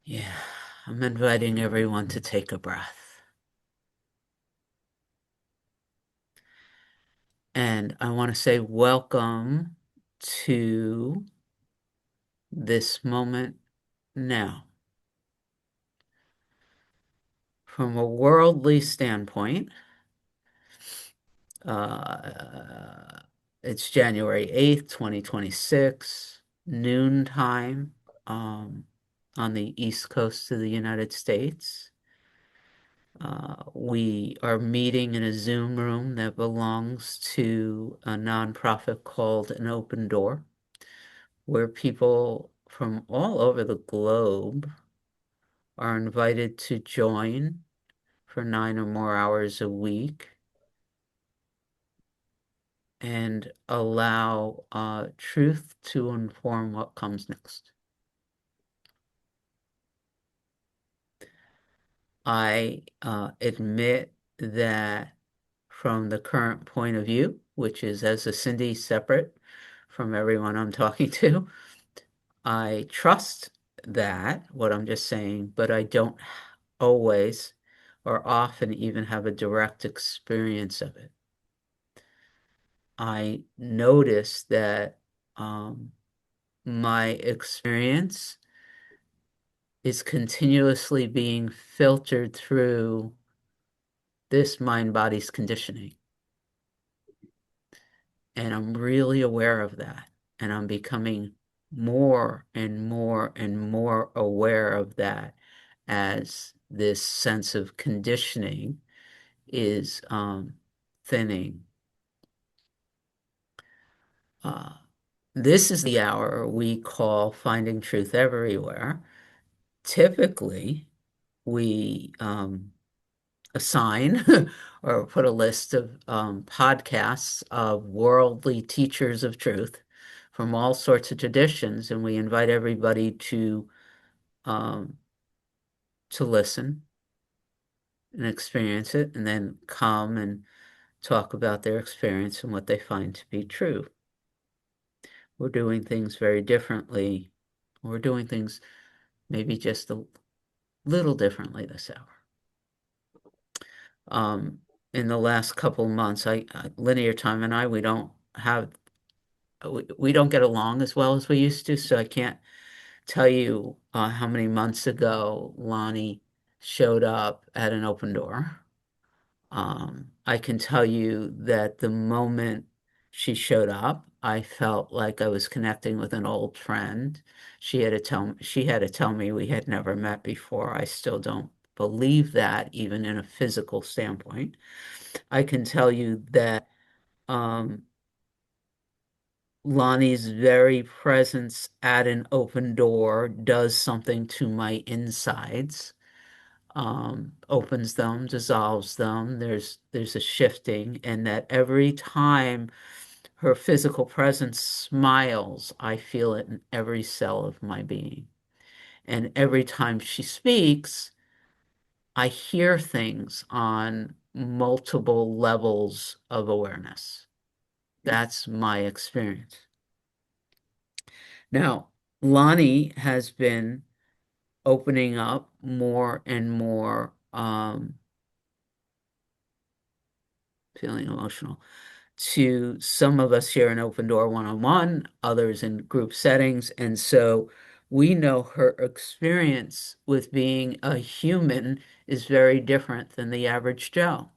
Yeah, I'm inviting everyone to take a breath. And I want to say welcome to this moment now. From a worldly standpoint, uh, it's January 8th, 2026, noontime, um, on the East Coast of the United States. We are meeting in a Zoom room that belongs to a nonprofit called An Open Door, where people from all over the globe are invited to join for 9 or more hours a week and allow truth to inform what comes next. I admit that from the current point of view, which is as a Cindy separate from everyone I'm talking to, I trust that, what I'm just saying, but I don't always or often even have a direct experience of it. I notice that my experience is continuously being filtered through this mind-body's conditioning. And I'm really aware of that. And I'm becoming more and more and more aware of that as this sense of conditioning is thinning. Uh, this is the hour we call Finding Truth Everywhere. Typically, we assign or put a list of podcasts of worldly teachers of truth from all sorts of traditions, and we invite everybody um, to listen and experience it, and then come and talk about their experience and what they find to be true. We're doing things very differently. We're doing things maybe just a little differently this hour. Um, in the last couple months, Linear Time and I, we don't get along as well as we used to, so I can't tell you how many months ago Lonnie showed up at An Open Door. I can tell you that the moment she showed up, I felt like I was connecting with an old friend. She had to tell me we had never met before. I still don't believe that, even in a physical standpoint. I can tell you that um, Lonnie's very presence at An Open Door does something to my insides, opens them, dissolves them. There's a shifting, and that every time her physical presence smiles, I feel it in every cell of my being. And every time she speaks, I hear things on multiple levels of awareness. That's my experience. Now, Lonnie has been opening up more and more, feeling emotional, to some of us here in Open Door one-on-one, others in group settings. And so we know her experience with being a human is very different than the average Joe.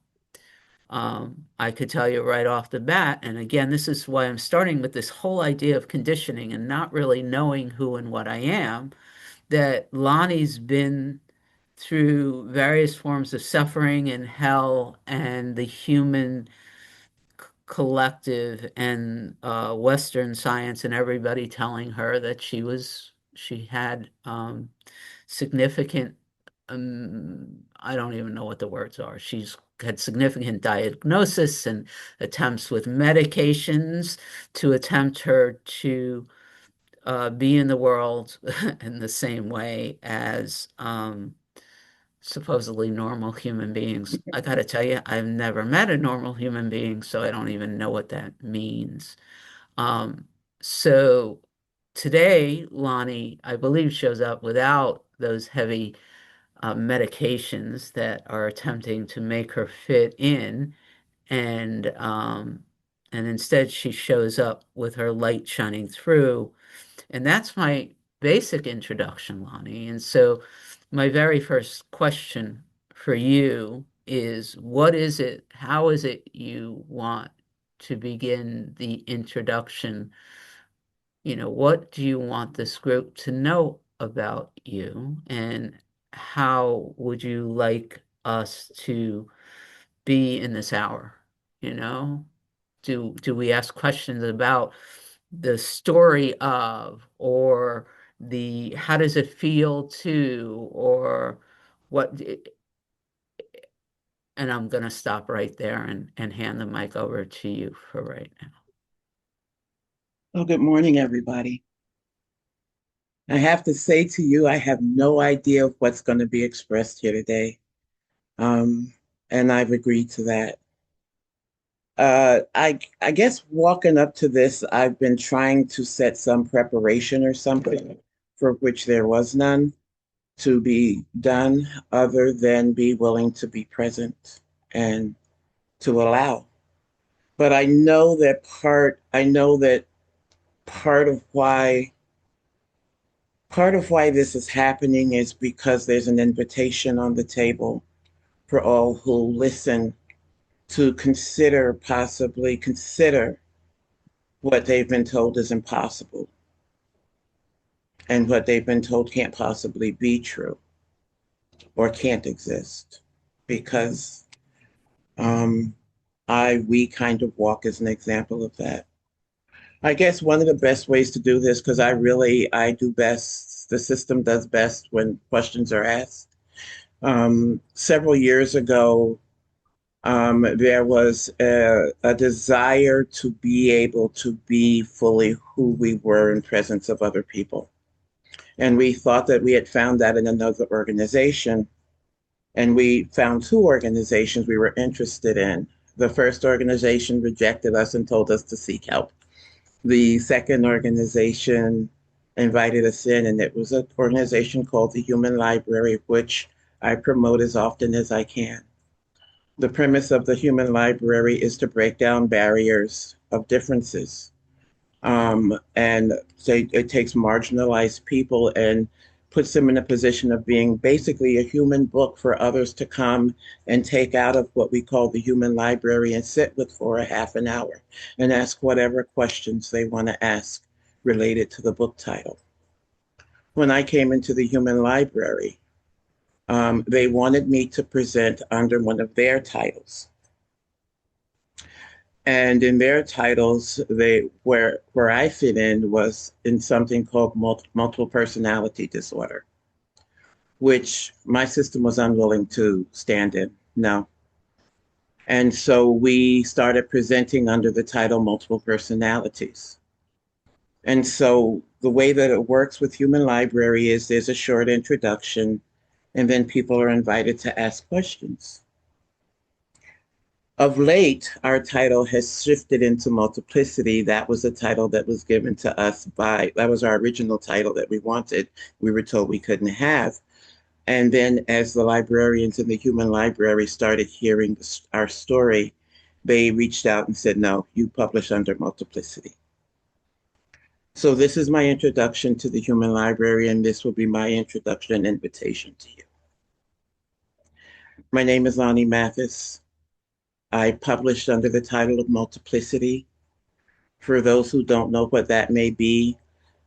I could tell you right off the bat, and again, this is why I'm starting with this whole idea of conditioning and not really knowing who and what I am, that Lonnie's been through various forms of suffering and hell and the human collective and Western science and everybody telling her that she had significant I don't even know what the words are. She's had significant diagnosis and attempts with medications to attempt her to be in the world in the same way as supposedly normal human beings. I gotta tell you, I've never met a normal human being, so I don't even know what that means. So today, Lonnie, I believe, shows up without those heavy medications that are attempting to make her fit in, and um, and instead she shows up with her light shining through, and that's my basic introduction, Lonnie. And so, my very first question for you is, what is it? How is it you want to begin the introduction? What do you want this group to know about you, and how would you like us to be in this hour? You know, do we ask questions about the story of, or the how does it feel to, or what? And I'm gonna stop right there and hand the mic over to you for right now. Well, good morning, everybody. I have to say to you, I have no idea of what's going to be expressed here today. Um, and I've agreed to that. I guess walking up to this, I've been trying to set some preparation or something for which there was none to be done other than be willing to be present and to allow. But I know that part of why Part of why this is happening is because there's an invitation on the table for all who listen to possibly consider what they've been told is impossible and what they've been told can't possibly be true or can't exist. Because um, we kind of walk as an example of that. I guess one of the best ways to do this, because I do best, the system does best when questions are asked. Several years ago, there was a desire to be able to be fully who we were in presence of other people. And we thought that we had found that in another organization. And we found two organizations we were interested in. The first organization rejected us and told us to seek help. The second organization invited us in, and it was an organization called the Human Library, which I promote as often as I can. The premise of the Human Library is to break down barriers of differences. And so it takes marginalized people and puts them in a position of being basically a human book for others to come and take out of what we call the human library and sit with for a half an hour and ask whatever questions they want to ask related to the book title. When I came into the human library, they wanted me to present under one of their titles. And in their titles, where I fit in was in something called multiple personality disorder, which my system was unwilling to stand in. No. And so we started presenting under the title multiple personalities. And so the way that it works with Human Library is there's a short introduction, and then people are invited to ask questions. Of late, our title has shifted into multiplicity. That was a title that was given to us that was our original title that we wanted. We were told we couldn't have. And then as the librarians in the human library started hearing our story, they reached out and said, no, you publish under multiplicity. So this is my introduction to the human library, and this will be my introduction and invitation to you. My name is Lonnie Mathis. I published under the title of Multiplicity. For those who don't know what that may be,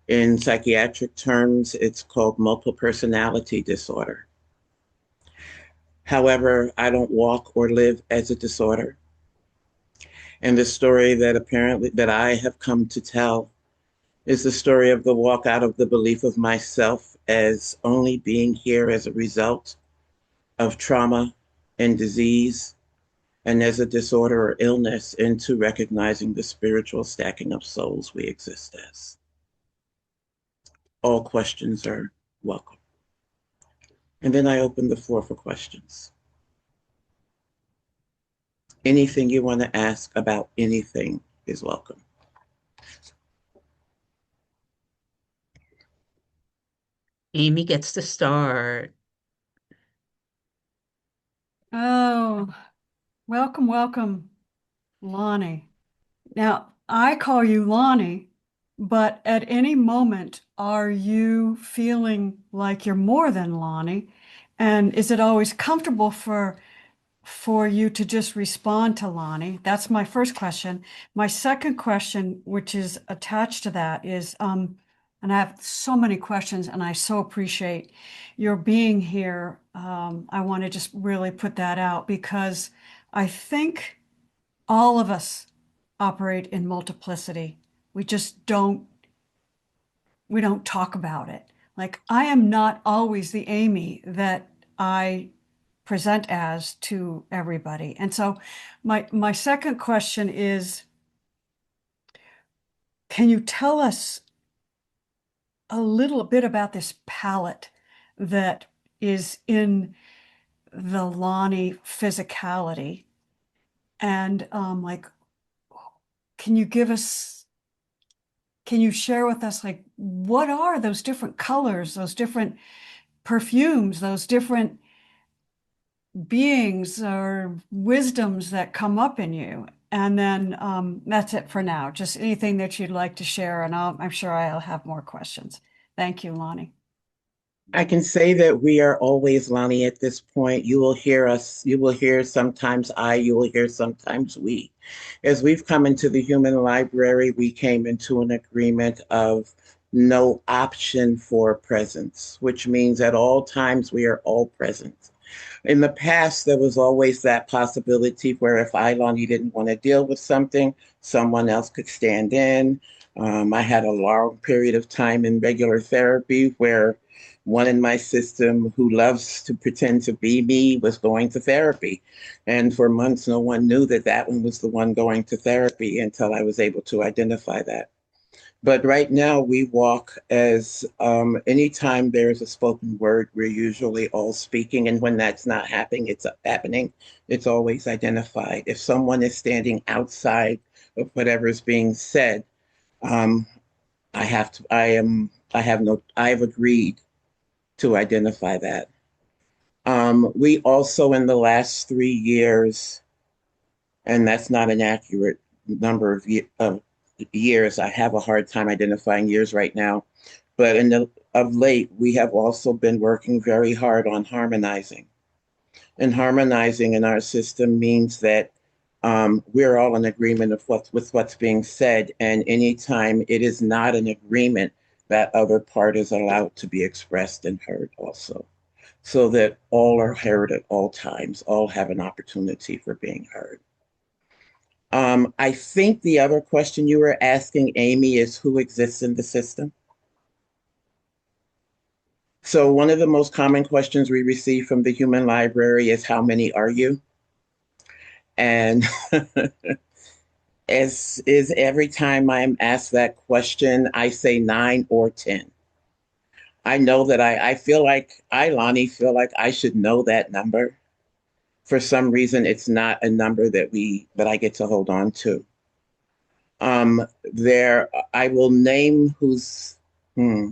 in psychiatric terms, it's called multiple personality disorder. However, I don't walk or live as a disorder. And the story that I have come to tell is the story of the walk out of the belief of myself as only being here as a result of trauma and disease and as a disorder or illness into recognizing the spiritual stacking of souls we exist as. All questions are welcome. And then I open the floor for questions. Anything you want to ask about anything is welcome. Amy gets to start. Oh, welcome, welcome, Lonnie. Now, I call you Lonnie, but at any moment, are you feeling like you're more than Lonnie? And is it always comfortable for you to just respond to Lonnie? That's my first question. My second question, which is attached to that, is and I have so many questions, and I so appreciate your being here. I want to just really put that out because I think all of us operate in multiplicity. We just we don't talk about it. Like I am not always the Amy that I present as to everybody. And so my second question is, can you tell us a little bit about this palette that is in the Lonnie physicality? And like, can you give us, can you share with us like what are those different colors, those different perfumes, those different beings or wisdoms that come up in you? And then that's it for now. Just anything that you'd like to share, and I'm sure I'll have more questions. Thank you, Lonnie. I can say that we are always Lonnie at this point. You will hear us, you will hear sometimes I, you will hear sometimes we. As we've come into the human library, we came into an agreement of no option for presence, which means at all times we are all present. In the past, there was always that possibility where if I, Lonnie, didn't want to deal with something, someone else could stand in. I had a long period of time in regular therapy where one in my system who loves to pretend to be me was going to therapy. And for months, no one knew that that one was the one going to therapy until I was able to identify that. But right now, we walk as anytime there's a spoken word, we're usually all speaking. And when that's not happening, it's always identified. If someone is standing outside of whatever is being said, um, I have agreed to identify that. We also, in the last 3 years, and that's not an accurate number of years. I have a hard time identifying years right now, but of late, we have also been working very hard on harmonizing. And harmonizing in our system means that we're all in agreement with what's being said, and anytime it is not an agreement, that other part is allowed to be expressed and heard also, so that all are heard at all times, all have an opportunity for being heard. I think the other question you were asking, Amy, is who exists in the system? So one of the most common questions we receive from the human library is how many are you? And as is every time I'm asked that question, I say 9 or 10. I know that I feel like Lonnie, feel like I should know that number. For some reason, it's not a number that I get to hold on to. There, I will name who's, hmm,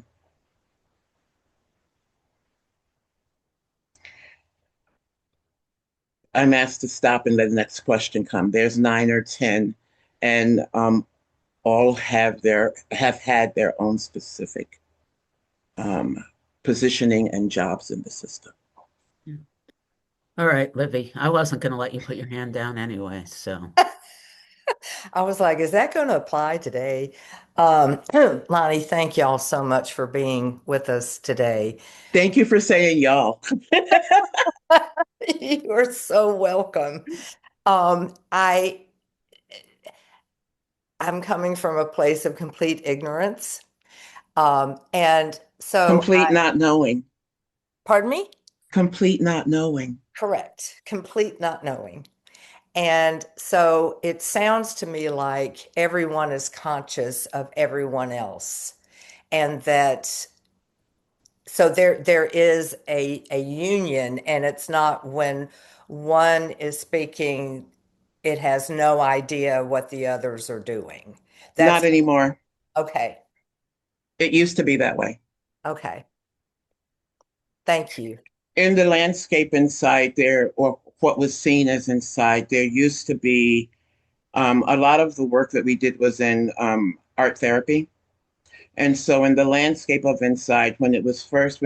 I'm asked to stop and let the next question come. There's 9 or 10, and all have had their own specific um, positioning and jobs in the system. Yeah. All right, Livy. I wasn't going to let you put your hand down anyway, so I was like, is that going to apply today? Lonnie, thank y'all so much for being with us today. Thank you for saying y'all. You are so welcome. Um, I I'm coming from a place of complete ignorance. And so Complete not knowing. pardon me? Complete not knowing. Correct. Complete not knowing. And so it sounds to me like everyone is conscious of everyone else. And that so there is a union, and it's not when one is speaking, it has no idea what the others are doing. Not That's anymore. okay. It used to be that way. Okay. Thank you. In the landscape inside there, or what was seen as inside, there used to be a lot of the work that we did was in art therapy. And so in the landscape of inside, when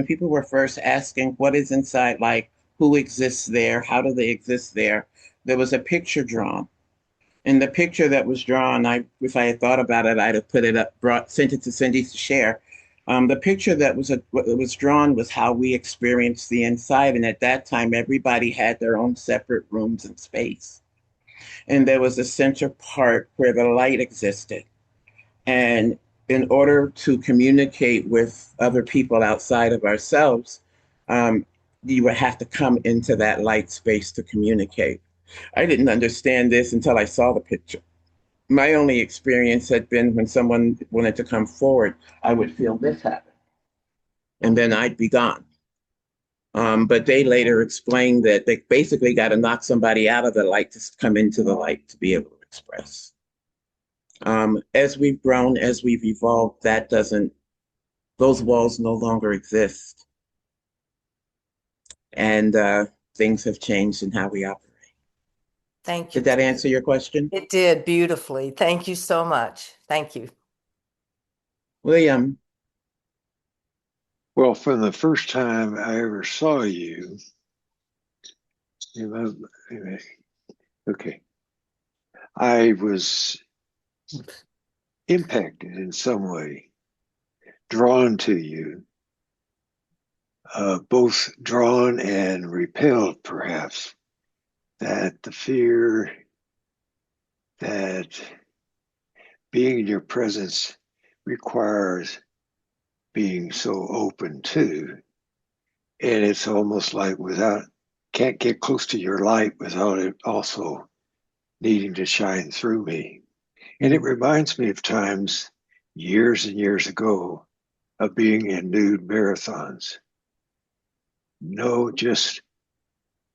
people were first asking what is inside, like who exists there, how do they exist there was a picture drawn. And the picture that was drawn, if I had thought about it, I'd have put it up, sent it to Cindy to share. The picture what was drawn was how we experienced the inside. And at that time, everybody had their own separate rooms and space. And there was a center part where the light existed. And in order to communicate with other people outside of ourselves, um, you would have to come into that light space to communicate. I didn't understand this until I saw the picture. My only experience had been when someone wanted to come forward, I would feel this happen, and then I'd be gone. But they later explained that they basically got to knock somebody out of the light to come into the light to be able to express. As we've grown, as we've evolved, those walls no longer exist. And things have changed in how we operate. Thank you. Did that answer your question? It did beautifully. Thank you so much. Thank you. William. Well, from the first time I ever saw you, okay, I was impacted in some way, drawn to you, both drawn and repelled, perhaps, that the fear that being in your presence requires being so open to. And it's almost like can't get close to your light without it also needing to shine through me. And it reminds me of times years and years ago of being in nude marathons.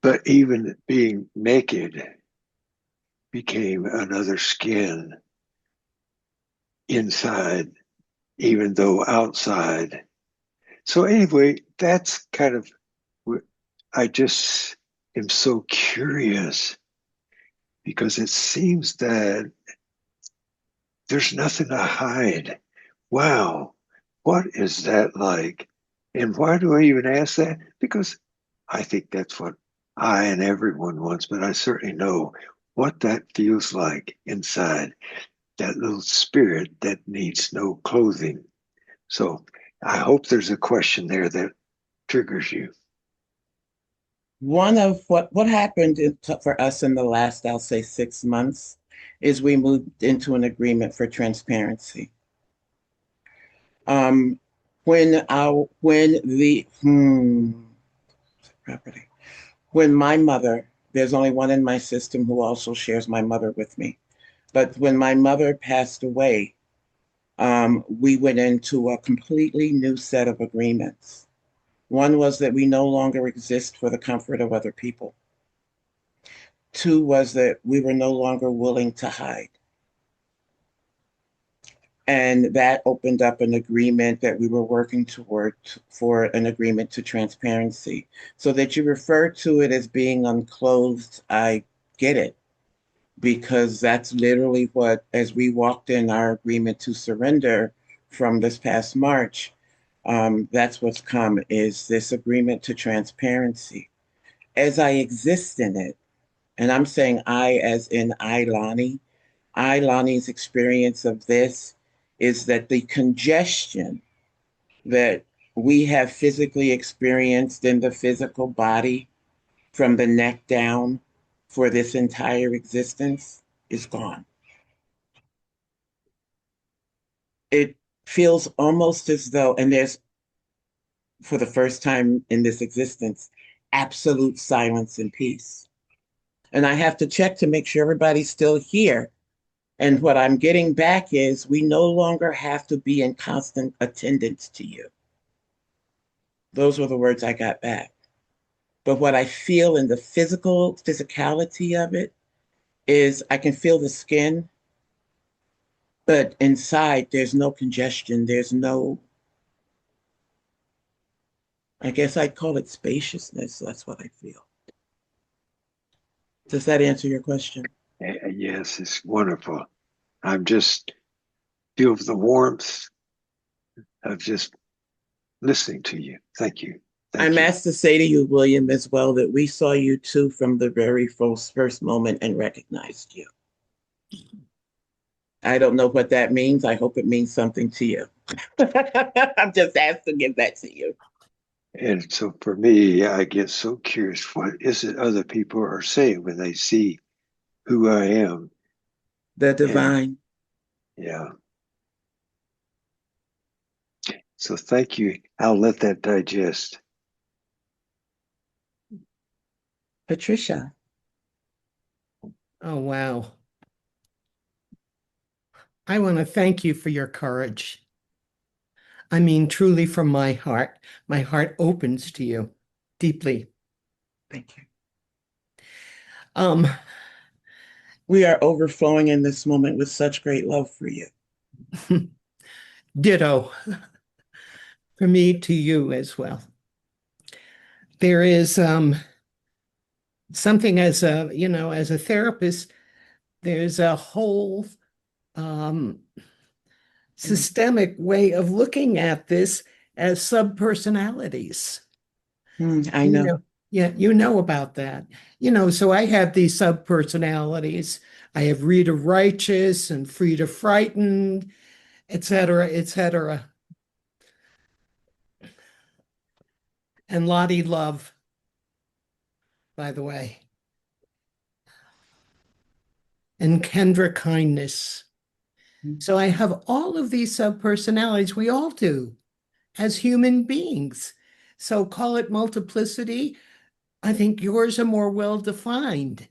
But even being naked became another skin inside, even though outside. So anyway, that's kind of, I just am so curious because it seems that there's nothing to hide. Wow, what is that like? And why do I even ask that? Because I think that's what I and everyone wants, but I certainly know what that feels like inside, that little spirit that needs no clothing. So I hope there's a question there that triggers you. One of what happened for us in the last, I'll say 6 months, is we moved into an agreement for transparency. Um, property, when my mother, there's only one in my system who also shares my mother with me, but when my mother passed away, we went into a completely new set of agreements. One was that we no longer exist for the comfort of other people. Two was that we were no longer willing to hide. And that opened up an agreement that we were working toward for an agreement to transparency. So that you refer to it as being unclothed, I get it, because that's literally what, as we walked in our agreement to surrender from this past March, that's what's come, is this agreement to transparency. As I exist in it, and I'm saying I as in Lonnie's experience of this is that the congestion that we have physically experienced in the physical body from the neck down for this entire existence is gone. It feels almost as though, and there's, for the first time in this existence, absolute silence and peace. And I have to check to make sure everybody's still here. And what I'm getting back is we no longer have to be in constant attendance to you. Those were the words I got back. But what I feel in the physicality of it is I can feel the skin, but inside there's no congestion. There's no, I guess I'd call it spaciousness. That's what I feel. Does that answer your question? Yes, it's wonderful. I'm just feel the warmth of just listening to you. Thank you. Thank I'm you. asked to say to you, William, as well, that we saw you too from the very first moment and recognized you. I don't know what that means. I hope it means something to you. I'm just asked to give that to you. And so for me, I get so curious what is it other people are saying when they see who I am. The And divine. yeah, so thank you. I'll let that digest. Patricia. Oh, wow. I want to thank you for your courage. I mean, truly from my heart opens to you deeply. Thank you. Um, We are overflowing in this moment with such great love for you. ditto for me to you as well. There is something as as a therapist, there's a whole um, systemic way of looking at this as subpersonalities. I You know. know, yeah, you know about that. So I have these subpersonalities. I have Rita Righteous and Frida Frightened, et cetera, et cetera. And Lottie Love, by the way, and Kendra Kindness. So I have all of these subpersonalities. We all do as human beings. So call it multiplicity. I think yours are more well defined.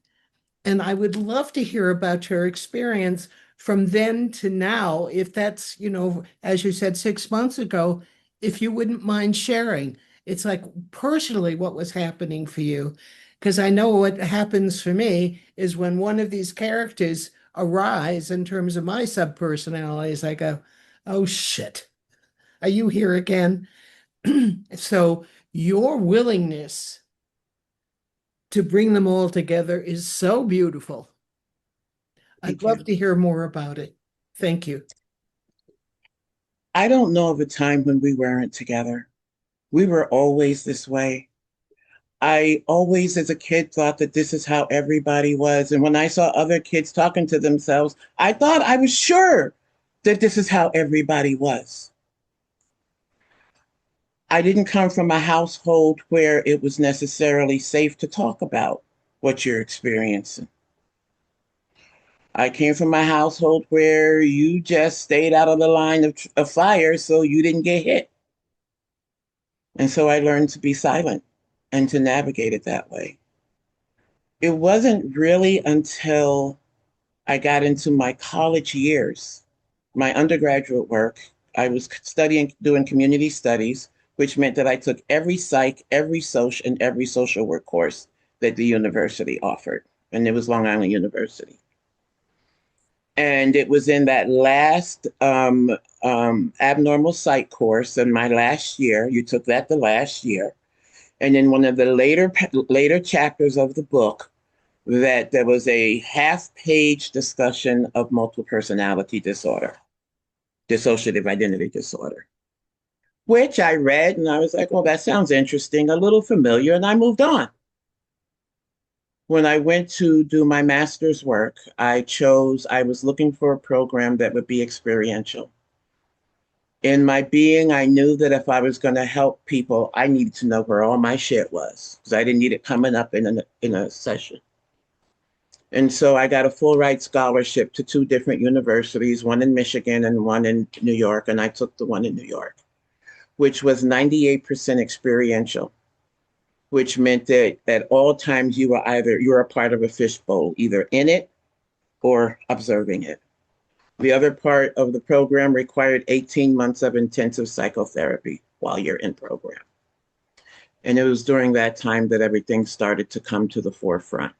And I would love to hear about your experience from then to now, if that's, as you said 6 months ago, if you wouldn't mind sharing. It's like personally what was happening for you. Because I know what happens for me is when one of these characters arise in terms of my subpersonalities, I go, oh shit, are you here again? So your willingness to bring them all together is so beautiful. I'd Thank love you. to hear more about it. Thank you. I don't know of a time when we weren't together. We were always this way. I always, as a kid, thought that this is how everybody was. And when I saw other kids talking to themselves, I thought I was sure that this is how everybody was. I didn't come from a household where it was necessarily safe to talk about what you're experiencing. I came from a household where you just stayed out of the line of fire so you didn't get hit. And so I learned to be silent and to navigate it that way. It wasn't really until I got into my college years, my undergraduate work. I was studying, doing community studies, which meant that I took every psych, every social, and every social work course that the university offered. And it was Long Island University. And it was in that last abnormal psych course in my last year. You took that the last year. And in one of the later chapters of the book, that there was a half-page discussion of multiple personality disorder, dissociative identity disorder, which I read and I was like, well, that sounds interesting, a little familiar, and I moved on. When I went to do my master's work, I was looking for a program that would be experiential. In my being, I knew that if I was going to help people, I needed to know where all my shit was because I didn't need it coming up in a session. And so I got a full ride scholarship to two different universities, one in Michigan and one in New York. And I took the one in New York, which was 98% experiential, which meant that at all times you were a part of a fishbowl, either in it or observing it. The other part of the program required 18 months of intensive psychotherapy while you're in program. And it was during that time that everything started to come to the forefront.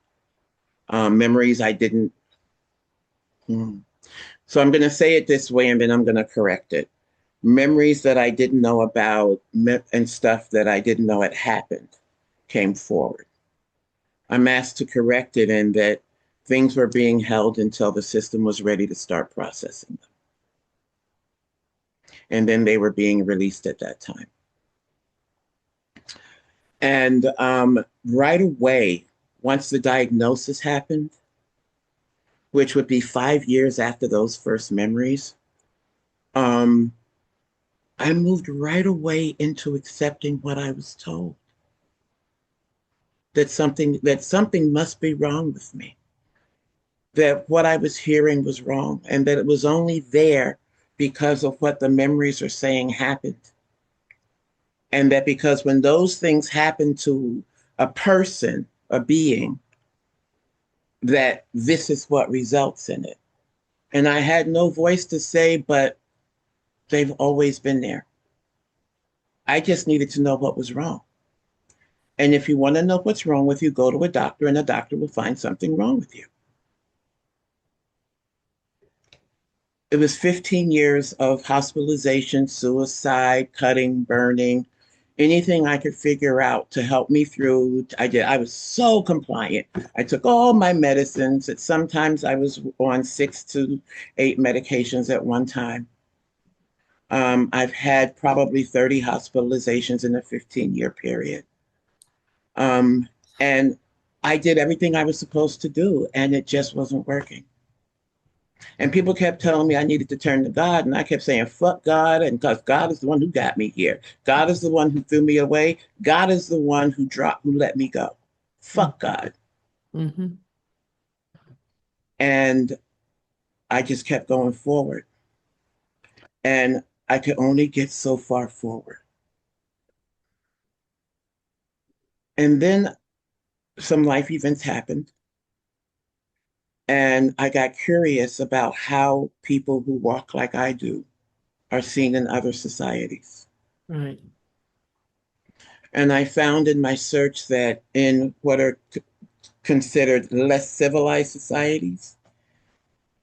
Memories I didn't. Hmm. So I'm going to say it this way and then I'm going to correct it. Memories that I didn't know about and stuff that I didn't know had happened came forward. I'm asked to correct it in that things were being held until the system was ready to start processing them. And then they were being released at that time. And right away, once the diagnosis happened, which would be 5 years after those first memories, um, I moved right away into accepting what I was told, that something must be wrong with me, that what I was hearing was wrong, and that it was only there because of what the memories are saying happened. And that because when those things happen to a person, a being, that this is what results in it. And I had no voice to say, but they've always been there. I just needed to know what was wrong. And if you want to know what's wrong with you, go to a doctor and a doctor will find something wrong with you. It was 15 years of hospitalization, suicide, cutting, burning, anything I could figure out to help me through. I did. I was so compliant. I took all my medicines. At sometimes I was on 6 to 8 medications at one time. I've had probably 30 hospitalizations in a 15-year period. Um, and I did everything I was supposed to do, and it just wasn't working. And people kept telling me I needed to turn to God, and I kept saying, fuck God, and because God is the one who got me here. God is the one who threw me away. God is the one who let me go. Fuck God. Mm-hmm. And I just kept going forward. And I could only get so far forward. And then some life events happened. And I got curious about how people who walk like I do are seen in other societies. Right. And I found in my search that in what are considered less civilized societies,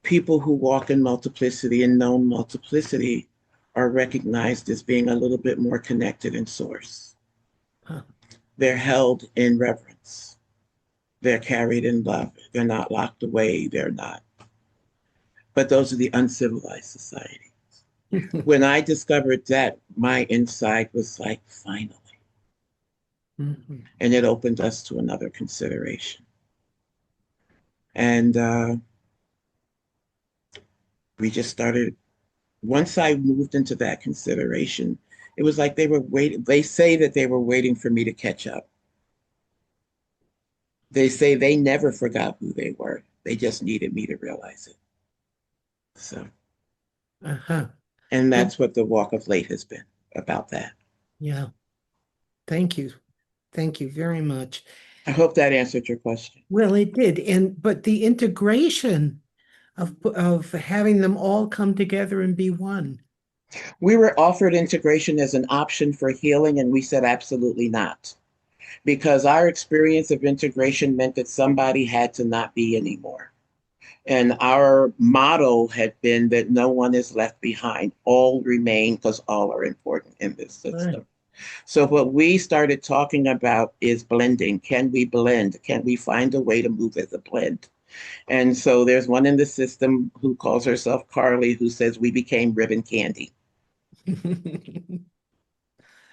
people who walk in multiplicity and known multiplicity are recognized as being a little bit more connected in source. Huh. They're held in reverence. They're carried in love. They're not locked away. They're not. But those are the uncivilized societies. When I discovered that, my insight was like, finally. Mm-hmm. And it opened us to another consideration. And we just started, once I moved into that consideration, it was like they were waiting. They say that they were waiting for me to catch up. They say they never forgot who they were. They just needed me to realize it. So, Uh-huh. and Well, that's what the walk of late has been about that. yeah. Thank you. Thank you very much. I hope that answered your question. Well, it did. But the integration of having them all come together and be one. We were offered integration as an option for healing, and we said absolutely not. Because our experience of integration meant that somebody had to not be anymore. And our motto had been that no one is left behind, all remain because all are important in this Right. system. So, what we started talking about is blending. Can we blend? Can we find a way to move as a blend? And so, there's one in the system who calls herself Carly who says we became ribbon candy.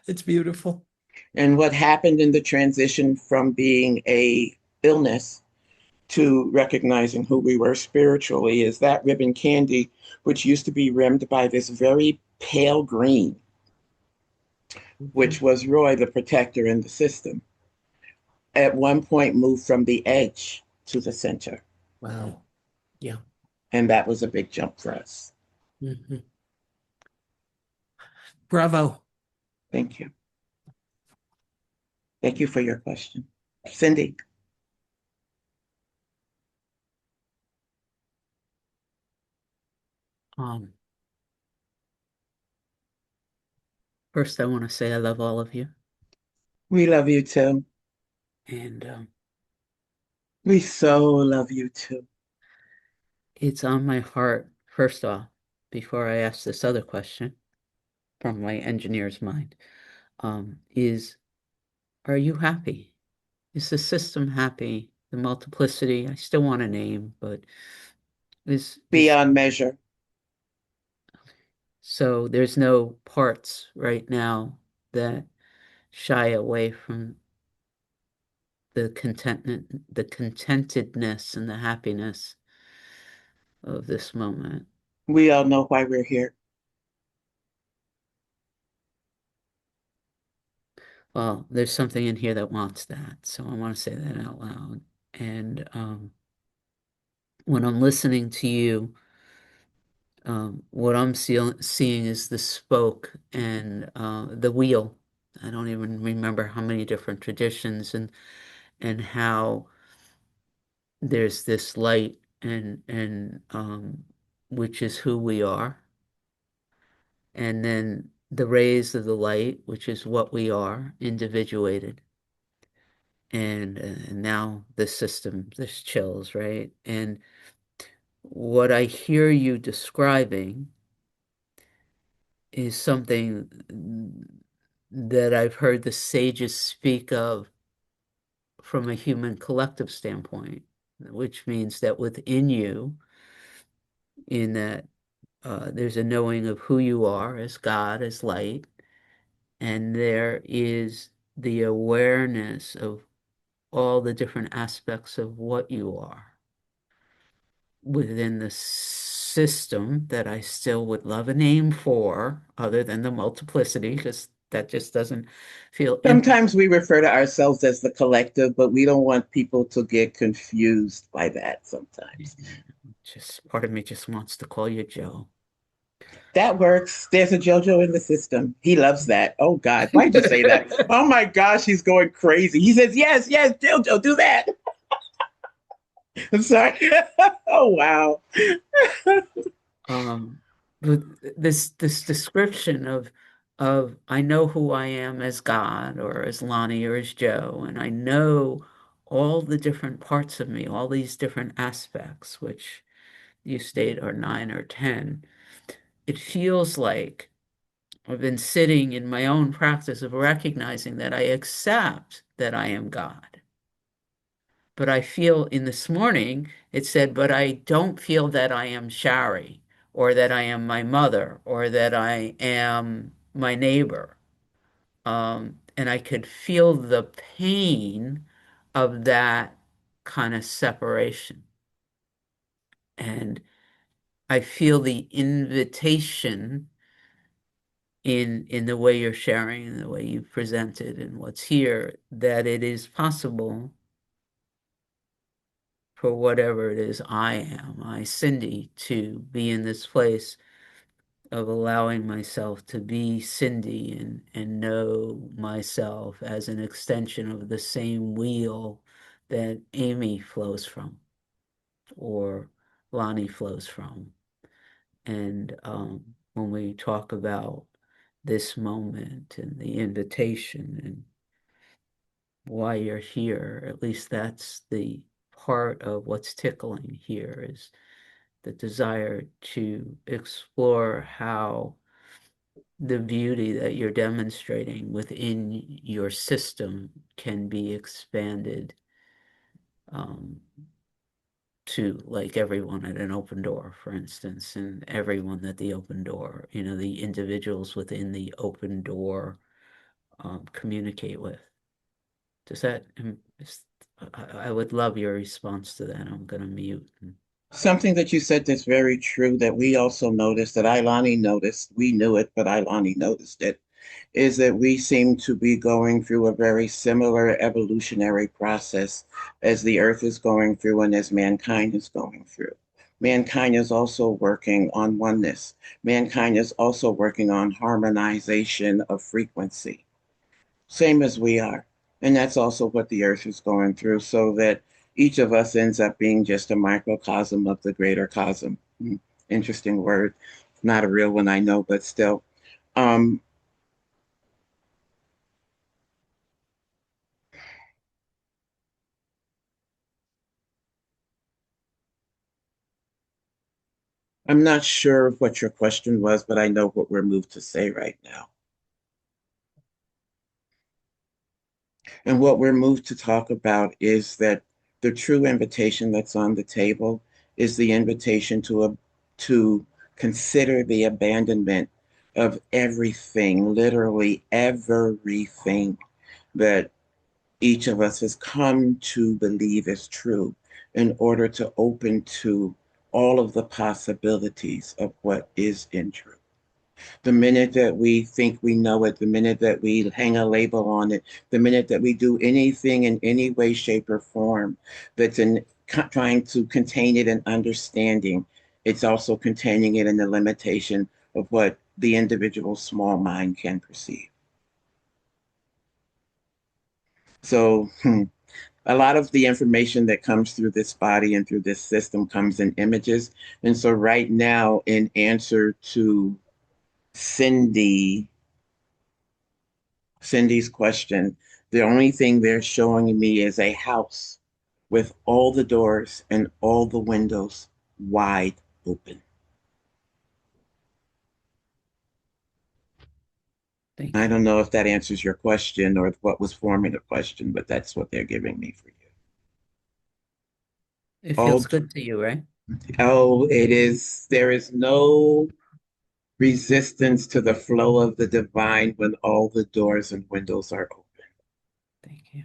It's beautiful. And what happened in the transition from being a illness to recognizing who we were spiritually is that ribbon candy, which used to be rimmed by this very pale green, Mhm. which was Roy, the protector in the system, at one point moved from the edge to the center. Wow. Yeah. And that was a big jump for us. Mhm. Bravo. Thank you. Thank you for your question. Cindy. Um, First, I want to say I love all of you, We love you too. and We so love you too. it's on my heart. First off, before I ask this other question, from my engineer's mind, is, are you happy? Is the system happy? The multiplicity, I still want a name, but is Beyond measure. so there's no parts right now that shy away from the contentment, the contentedness and the happiness of this moment. We all know why we're here. Well, there's something in here that wants that, so I want to say that out loud. And when I'm listening to you, what I'm seeing is the spoke and the wheel. I don't even remember how many different traditions and how there's this light and which is who we are, and then the rays of the light, which is what we are, individuated. And now the system, this chills, right? And what I hear you describing is something that I've heard the sages speak of from a human collective standpoint, which means that within you, in that there's a knowing of who you are as God, as light, and there is the awareness of all the different aspects of what you are within the system that I still would love a name for, other than the multiplicity, because that just doesn't feel Sometimes we refer to ourselves as the collective, but we don't want people to get confused by that sometimes. just part of me just wants to call you Joe. That works. There's a JoJo in the system. He loves that. Oh God, why'd you say that? Oh my gosh, he's going crazy. He says, yes, yes, JoJo, do that. I'm sorry. Oh wow. Um, but this description of I know who I am as God or as Lonnie or as Joe, and I know all the different parts of me, all these different aspects, which you state are 9 or 10. It feels like I've been sitting in my own practice of recognizing that I accept that I am God. But I feel in this morning, it said, but I don't feel that I am Shari or that I am my mother or that I am my neighbor. And I could feel the pain of that kind of separation. And I feel the invitation in the way you're sharing and the way you presented and what's here, that it is possible for whatever it is I, Cindy, to be in this place of allowing myself to be Cindy and know myself as an extension of the same wheel that Amy flows from or Lonnie flows from. And when we talk about this moment and the invitation and why you're here, at least that's the part of what's tickling here is the desire to explore how the beauty that you're demonstrating within your system can be expanded um, to like everyone at an open door, for instance, and everyone at the open door, the individuals within the open door communicate with. Does that, I would love your response to that. I'm going to mute. Something that you said that's very true that we also noticed, that Ilani noticed, we knew it, but Ilani noticed it, is that we seem to be going through a very similar evolutionary process as the earth is going through and as mankind is going through. Mankind is also working on oneness. Mankind is also working on harmonization of frequency, same as we are. And that's also what the earth is going through, so that each of us ends up being just a microcosm of the greater cosm. Interesting word. Not a real one, I know, but still. Um, I'm not sure what your question was, but I know what we're moved to say right now. And what we're moved to talk about is that the true invitation that's on the table is the invitation to consider the abandonment of everything, literally everything that each of us has come to believe is true in order to open to all of the possibilities of what is in truth. The minute that we think we know it, the minute that we hang a label on it, the minute that we do anything in any way, shape, or form that's trying to contain it in understanding, it's also containing it in the limitation of what the individual small mind can perceive. So, a lot of the information that comes through this body and through this system comes in images. And so, right now, in answer to Cindy, Cindy's question, the only thing they're showing me is a house with all the doors and all the windows wide open. Thank I you. don't know if that answers your question or what was forming the question, but that's what they're giving me for you. It All, feels good to you, right? oh, it is, there is no resistance to the flow of the divine when all the doors and windows are open. Thank you.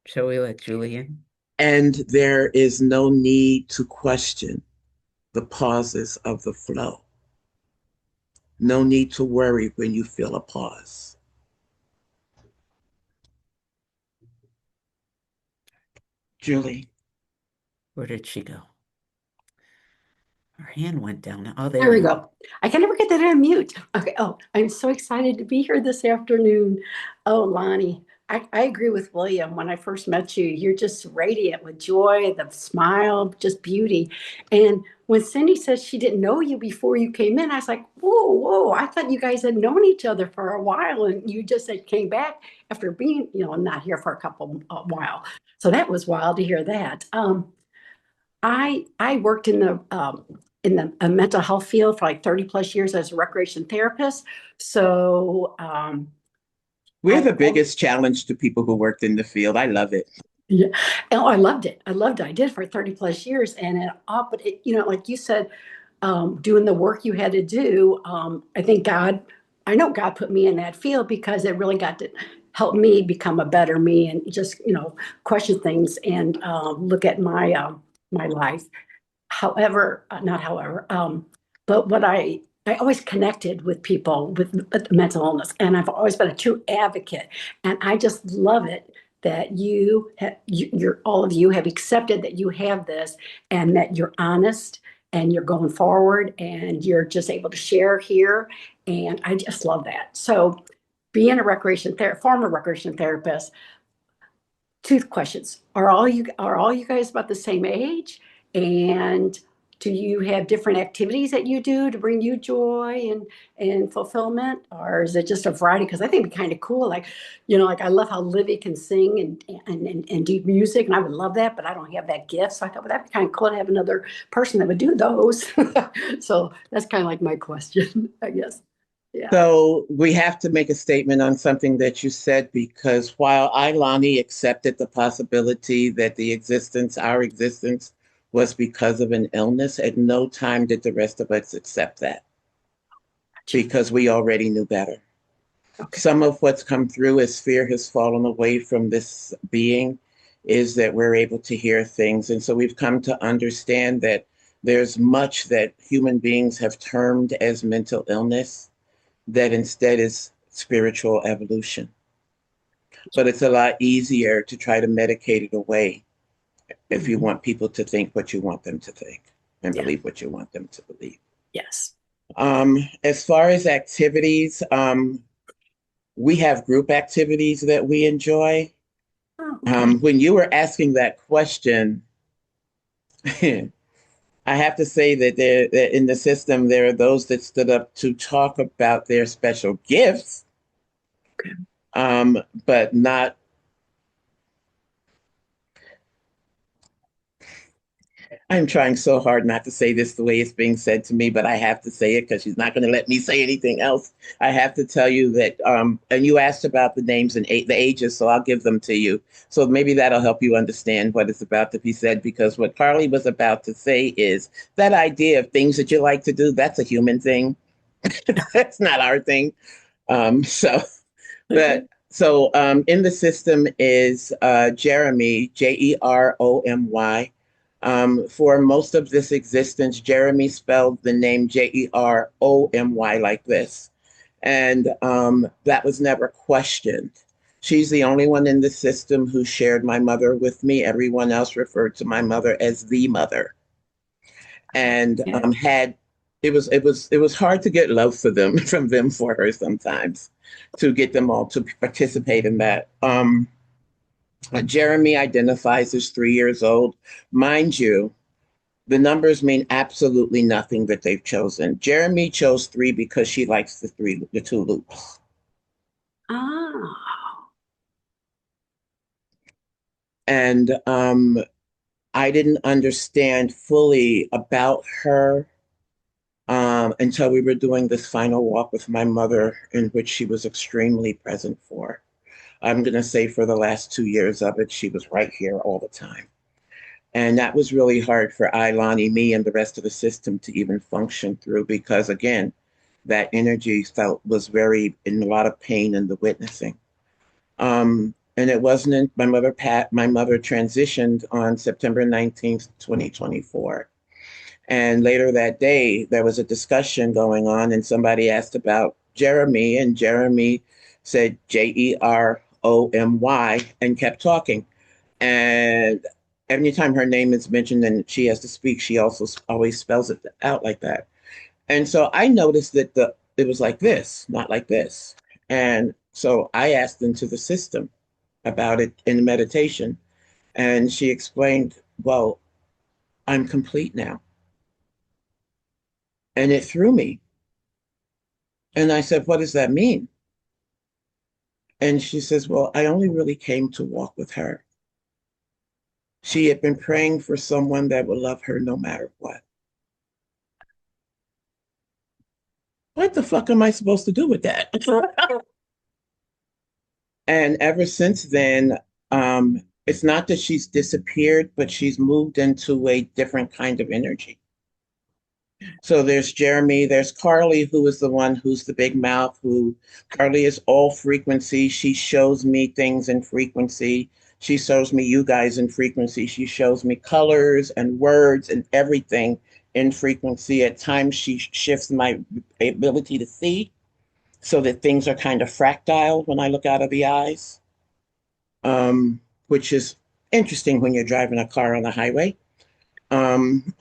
Shall we let Julie in? And there is no need to question the pauses of the flow. No need to worry when you feel a pause. Julie, Where did she go? Her hand went down. Oh, There there we you are. go. I can never get that on mute. Okay. Oh, I'm so excited to be here this afternoon. Oh, Lonnie, I agree with William. When I first met you, you're just radiant with joy, the smile, just beauty. And when Cindy says she didn't know you before you came in, I was like, whoa, whoa, I thought you guys had known each other for a while. And you just said came back after being, not here for a while. So that was wild to hear that. I worked in the mental health field for like 30 plus years as a recreation therapist. So we're I've the biggest challenge to people who worked in the field. I love it. yeah, oh, I loved it. I loved it. I did it for 30 plus years, and but like you said, doing the work you had to do. I think I know God put me in that field because it really got to help me become a better me and just question things and look at my life. However, not however, but what I always connected with people with mental illness, and I've always been a true advocate. And I just love it that you're all of you have accepted that you have this, and that you're honest and you're going forward, and you're just able to share here. And I just love that. So, being a former recreation therapist, two questions. Are all you guys about the same age? And do you have different activities that you do to bring you joy and fulfillment? Or is it just a variety? Because I think it'd be kind of cool. Like I love how Livy can sing and do music, and I would love that, but I don't have that gift. So I thought, well, that'd be kind of cool to have another person that would do those. So that's kind of like my question, I guess. Yeah. So we have to make a statement on something that you said because while I, Lonnie, accepted the possibility that our existence was because of an illness, at no time did the rest of us accept that because we already knew better. Okay. Some of what's come through as fear has fallen away from this being is that we're able to hear things. And so we've come to understand that there's much that human beings have termed as mental illness that instead is spiritual evolution. But it's a lot easier to try to medicate it away if you Mhm. want people to think what you want them to think and Yeah. believe what you want them to believe. Yes. As far as activities, we have group activities that we enjoy. Oh, okay. When you were asking that question, I have to say that in the system, there are those that stood up to talk about their special gifts, but not I'm trying so hard not to say this the way it's being said to me, but I have to say it because she's not going to let me say anything else. I have to tell you that, and you asked about the names and the ages, so I'll give them to you. So maybe that'll help you understand what is about to be said, because what Carly was about to say is that idea of things that you like to do, that's a human thing. That's not our thing. So Okay. but in the system is Jeremy, Jeromy. For most of this existence, Jeremy spelled the name Jeromy like this. And that was never questioned. She's the only one in the system who shared my mother with me. Everyone else referred to my mother as the mother. And Yeah. had it was hard to get love for them from them for her sometimes, to get them all to participate in that. Jeremy identifies as 3 years old. Mind you, the numbers mean absolutely nothing that they've chosen. Jeremy chose three because she likes the two loops. Ah, And I didn't understand fully about her until we were doing this final walk with my mother, in which she was extremely present for. I'm going to say for the last 2 years of it, she was right here all the time. And that was really hard for Lonnie, me, and the rest of the system to even function through, because, again, that energy felt was very in a lot of pain in the witnessing. And it wasn't my mother my mother transitioned on September 19th, 2024. And later that day, there was a discussion going on, and somebody asked about Jeremy, and Jeremy said Jeromy and kept talking. And anytime her name is mentioned and she has to speak, she also always spells it out like that. And so I noticed that it was like this, not like this. And so I asked into the system about it in meditation, and she explained, well, I'm complete now. And it threw me. And I said, what does that mean? And she says, well, I only really came to walk with her. She had been praying for someone that would love her no matter what. What the fuck am I supposed to do with that? And ever since then, it's not that she's disappeared, but she's moved into a different kind of energy. So there's Jeremy, there's Carly, who is the one who's the big mouth, who Carly is all frequency. She shows me things in frequency. She shows me you guys in frequency. She shows me colors and words and everything in frequency. At times, she shifts my ability to see so that things are kind of fractal when I look out of the eyes, which is interesting when you're driving a car on the highway. Um,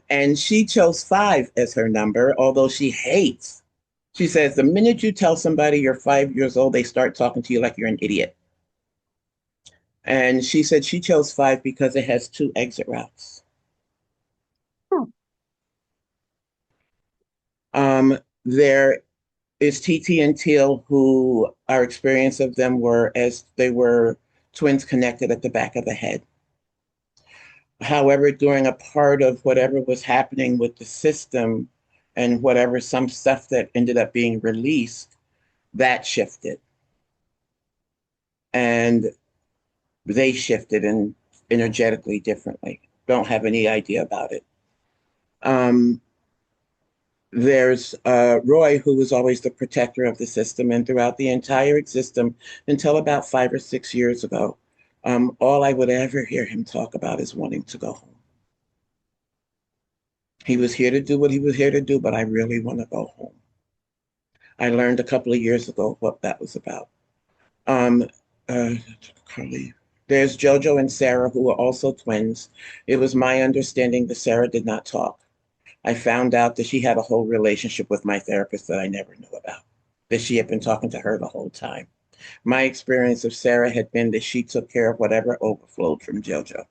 and she chose five as her number, although she hates. She says the minute you tell somebody you're 5 years old, they start talking to you like you're an idiot. And she said she chose five because it has two exit routes. There is TT and Teal, who our experience of them were as they were twins connected at the back of the head. However, during a part of whatever was happening with the system and whatever some stuff that ended up being released, that shifted. And they shifted and energetically differently. Don't have any idea about it. Um, there's Roy, who was always the protector of the system, and throughout the entire system until about 5 or 6 years ago, all I would ever hear him talk about is wanting to go home. He was here to do what he was here to do, but I really want to go home. I learned a couple of years ago what that was about. Um, uh, Carly. There's Jojo and Sarah, who are also twins. It was my understanding that Sarah did not talk. I found out that she had a whole relationship with my therapist that I never knew about, that she had been talking to her the whole time. My experience of Sarah had been that she took care of whatever overflowed from Jojo.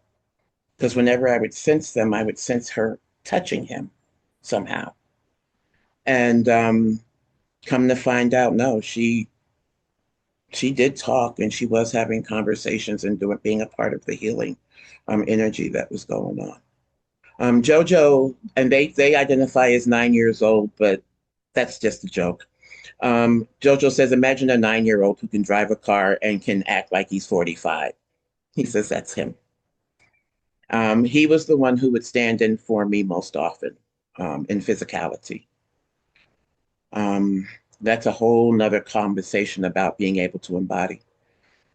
Because whenever I would sense them, I would sense her touching him somehow. And come to find out, no, she did talk and she was having conversations and doing being a part of the healing energy that was going on. Jojo, and they identify as 9 years old, but that's just a joke. Jojo says, imagine a 9 year old who can drive a car and can act like he's 45. He says that's him. He was the one who would stand in for me most often in physicality. Um, that's a whole nother conversation about being able to embody.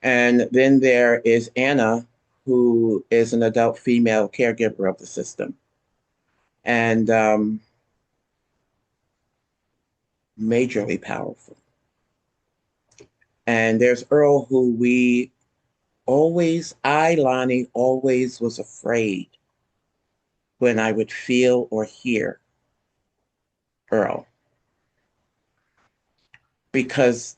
And then there is Anna, who is an adult female caregiver of the system. And majorly powerful. And there's Earl, who Lonnie, always was afraid when I would feel or hear Earl, because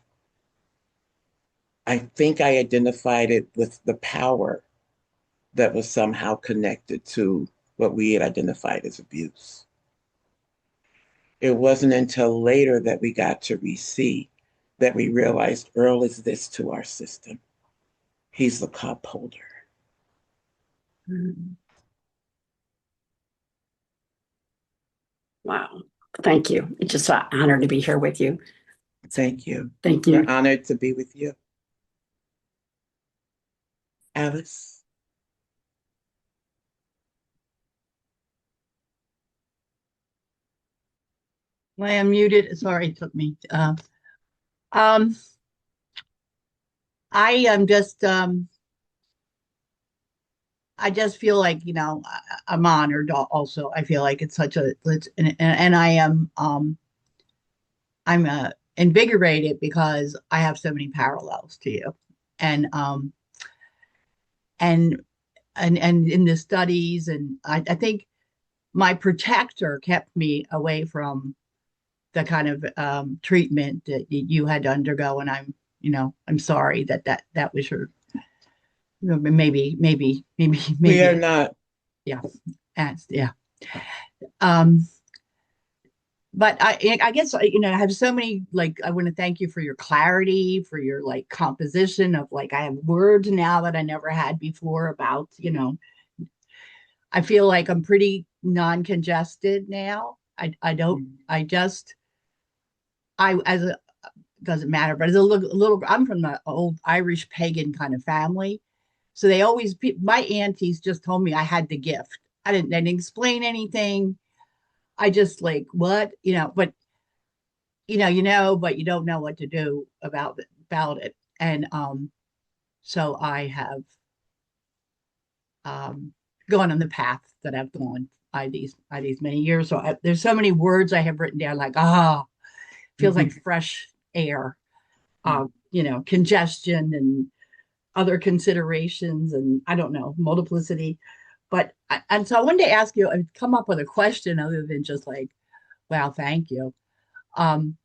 I think I identified it with the power that was somehow connected to what we had identified as abuse. It wasn't until later that we got to re-see that we realized Earl is this to our system. He's the cup holder. Wow. Thank you. It's just an honor to be here with you. Thank you. Thank We're you. honored to be with you. Alice? I am muted. Sorry, it took me. Um, I am just, I just feel like, I'm honored also. I feel like it's such a, and I am, I'm invigorated because I have so many parallels to you. And, and, and in the studies, and I think my protector kept me away from the kind of treatment that you had to undergo. And I'm sorry that was your, We are maybe, not. yeah, yeah. Um, but I guess, I have so many, like, I want to thank you for your clarity, for your like composition of like, I have words now that I never had before about, I feel like I'm pretty non-congested now. I don't, I just, I, as a, doesn't matter, but as a little, I'm from the old Irish pagan kind of family. So they always, my aunties just told me I had the gift. I didn't explain anything. I just like, what, but but you don't know what to do about it. And so I have gone on the path that I've gone by these many years. So there's so many words I have written down, like, feels like fresh air, congestion and other considerations, and I don't know, multiplicity. But and so I wanted to ask you, I've come up with a question other than just like, wow, thank you. Um,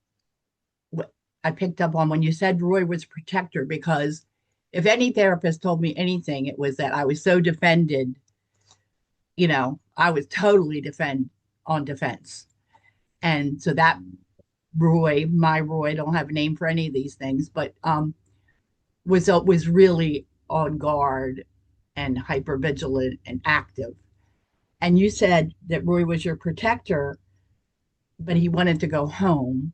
I picked up on when you said Roy was a protector, because if any therapist told me anything, it was that I was so defended, I was totally on defense. And so that my Roy, don't have a name for any of these things, but was really on guard and hyper vigilant and active. And you said that Roy was your protector, but he wanted to go home.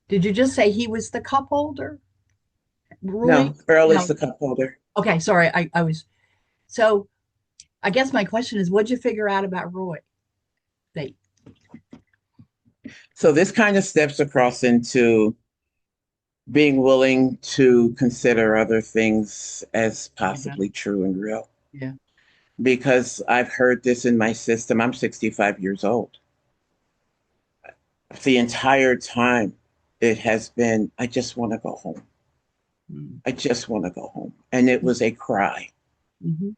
Did you just say he was the cup holder, Roy? No, Earl is No. the cup holder. Okay, sorry. I was so. I guess my question is, what'd you figure out about Roy? They. So this kind of steps across into being willing to consider other things as Yeah. possibly true and real. Yeah. Because I've heard this in my system. I'm 65 years old. The entire time it has been, I just want to go home. I just want to go home. And it was a cry. Mm-hmm.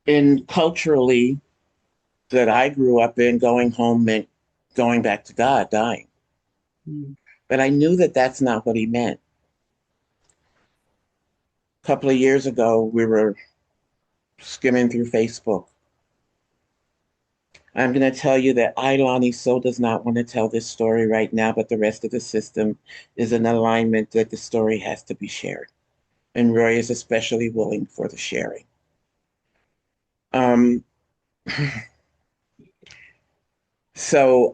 And culturally, that I grew up in, going home meant going back to God, dying. Mm-hmm. But I knew that that's not what he meant. A couple of years ago, we were skimming through Facebook. I'm going to tell you that Lonnie so does not want to tell this story right now, but the rest of the system is in alignment that the story has to be shared. And Roy is especially willing for the sharing. Um, so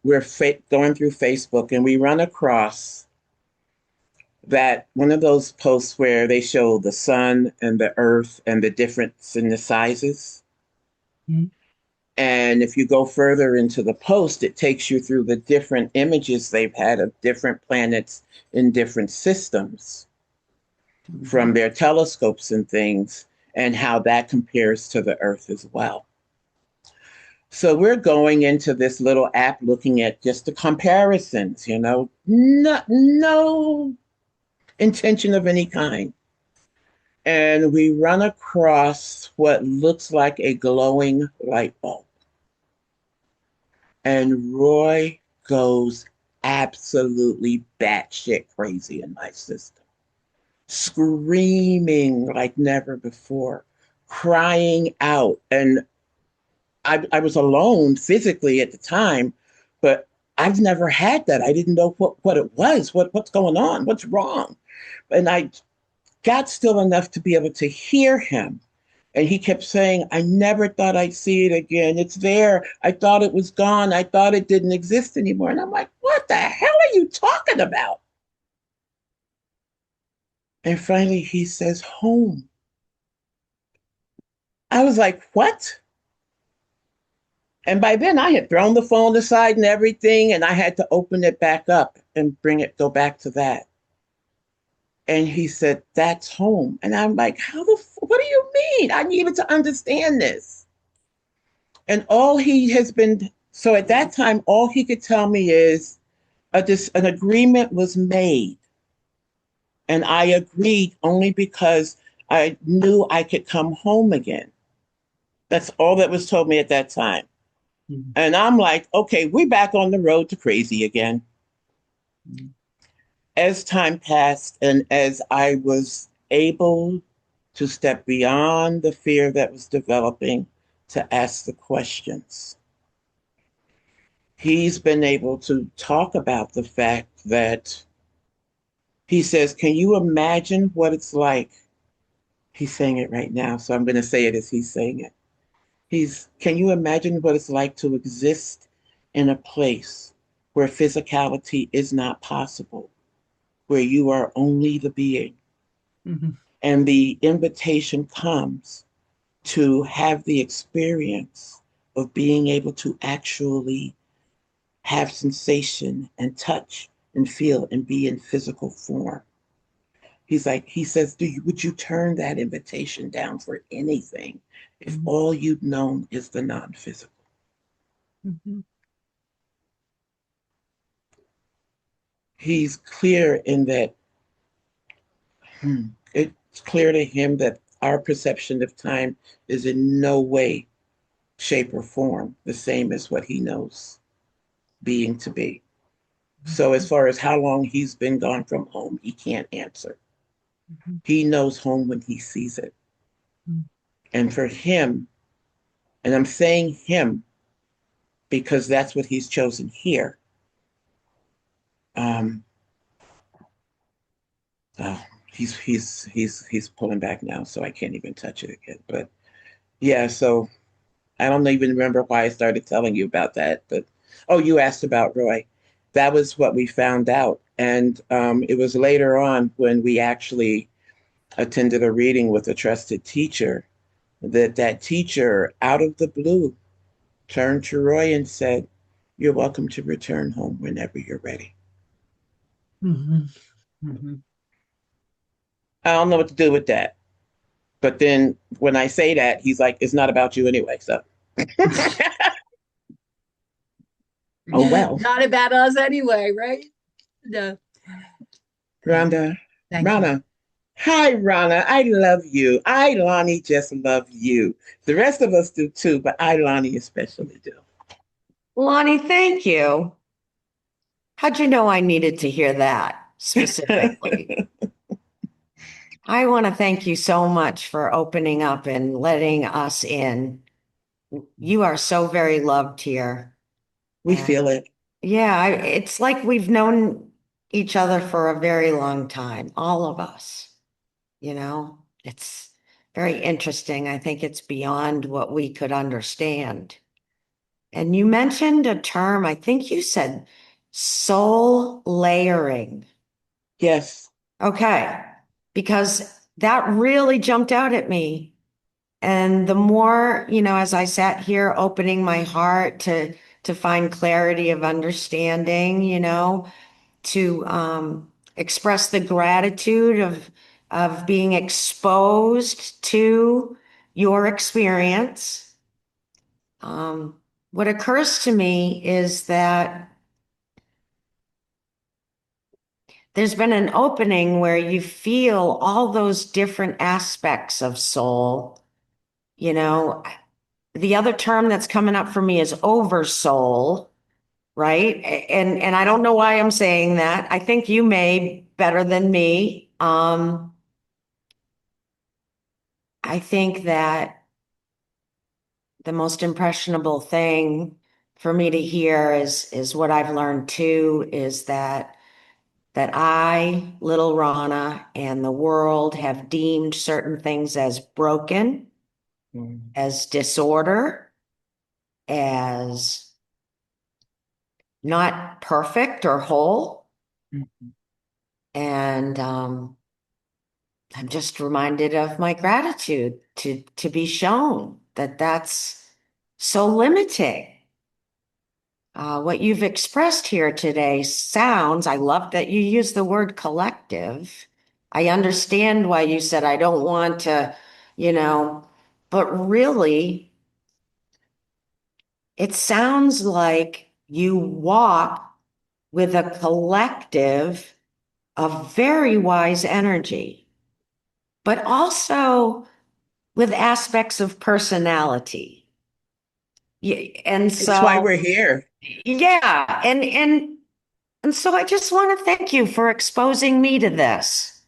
we're going through Facebook and we run across that one of those posts where they show the sun and the earth and the difference in the sizes. Mhm. And if you go further into the post, it takes you through the different images they've had of different planets in different systems from their telescopes and things, and how that compares to the Earth as well. So we're going into this little app looking at just the comparisons, no intention of any kind. And we run across what looks like a glowing light bulb. And Roy goes absolutely batshit crazy in my system, screaming like never before, crying out. And I was alone physically at the time, but I've never had that. I didn't know what it was, what's going on, what's wrong. And I got still enough to be able to hear him. And he kept saying, I never thought I'd see it again. It's there. I thought it was gone. I thought it didn't exist anymore. And I'm like, what the hell are you talking about? And finally he says, home. I was like, what? And by then I had thrown the phone aside and everything, and I had to open it back up and go back to that. And he said, that's home. And I'm like, what do you mean? I needed to understand this. And so at that time, all he could tell me is an agreement was made. And I agreed only because I knew I could come home again. That's all that was told me at that time. Mhm. And I'm like, okay, we're back on the road to crazy again. Mhm. As time passed and as I was able to step beyond the fear that was developing to ask the questions, he's been able to talk about the fact that he says, can you imagine what it's like? He's saying it right now, so I'm going to say it as he's saying it. Can you imagine what it's like to exist in a place where physicality is not possible, where you are only the being? Mhm. And the invitation comes to have the experience of being able to actually have sensation and touch and feel and be in physical form. He says, would you turn that invitation down for anything if Mhm. all you've known is the non-physical? Mhm. He's clear in that it's clear to him that our perception of time is in no way, shape, or form the same as what he knows being to be. So as far as how long he's been gone from home, he can't answer. Mhm. He knows home when he sees it. Mhm. And for him, and I'm saying him because that's what he's chosen here. Um, oh, he's pulling back now, so I can't even touch it again. But yeah, so I don't even remember why I started telling you about that. But oh, you asked about Roy. That was what we found out, and it was later on when we actually attended a reading with a trusted teacher that teacher out of the blue turned to Roy and said, "You're welcome to return home whenever you're ready." Mhm. Mhm. I don't know what to do with that. But then when I say that, he's like, it's not about you anyway. So, oh, well. Not about us anyway, right? No. Thank, Rhonda, thank you. Rana. Hi, Rana. I love you. I, Lonnie, just love you. The rest of us do too, but I, Lonnie, especially do. Lonnie, thank you. How'd you know I needed to hear that specifically? I want to thank you so much for opening up and letting us in You are so very loved here. We And feel it. yeah, it's like we've known each other for a very long time, all of us. It's very interesting. I think it's beyond what we could understand. And you mentioned a term, I think you said soul layering. Yes. Okay, because that really jumped out at me. And the more, as I sat here opening my heart to find clarity of understanding, to express the gratitude of being exposed to your experience. What occurs to me is that there's been an opening where you feel all those different aspects of soul. You know, the other term that's coming up for me is oversoul, right? And I don't know why I'm saying that. I think you may better than me. I think that the most impressionable thing for me to hear is what I've learned too, is that I, little Rana, and the world have deemed certain things as broken, as disorder, as not perfect or whole. Mhm. And I'm just reminded of my gratitude to be shown that that's so limiting. What you've expressed here today sounds, I love that you use the word collective. I understand why you said I don't want to, you know, but really, it sounds like you walk with a collective of very wise energy, but also with aspects of personality. And It's why so, we're here. yeah, and so I just want to thank you for exposing me to this.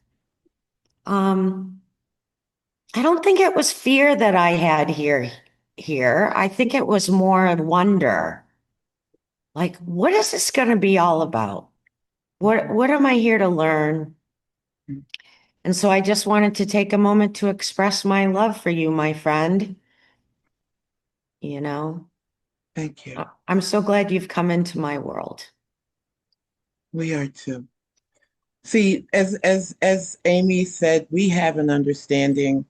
Um, I don't think it was fear that I had here. I think it was more wonder. Like, what is this going to be all about? What am I here to learn? And so I just wanted to take a moment to express my love for you, my friend. You know, Thank you. I'm so glad you've come into my world. We are too. See, as Amy said, we have an understanding,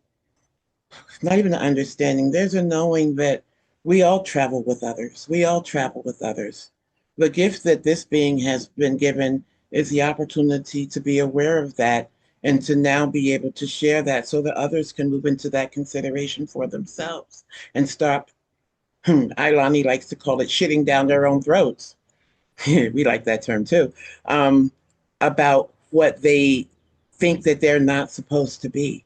not even an understanding, there's a knowing that we all travel with others. We all travel with others. The gift that this being has been given is the opportunity to be aware of that and to now be able to share that so that others can move into that consideration for themselves and stop, Lonnie likes to call it shitting down their own throats. We like that term too, about what they think that they're not supposed to be,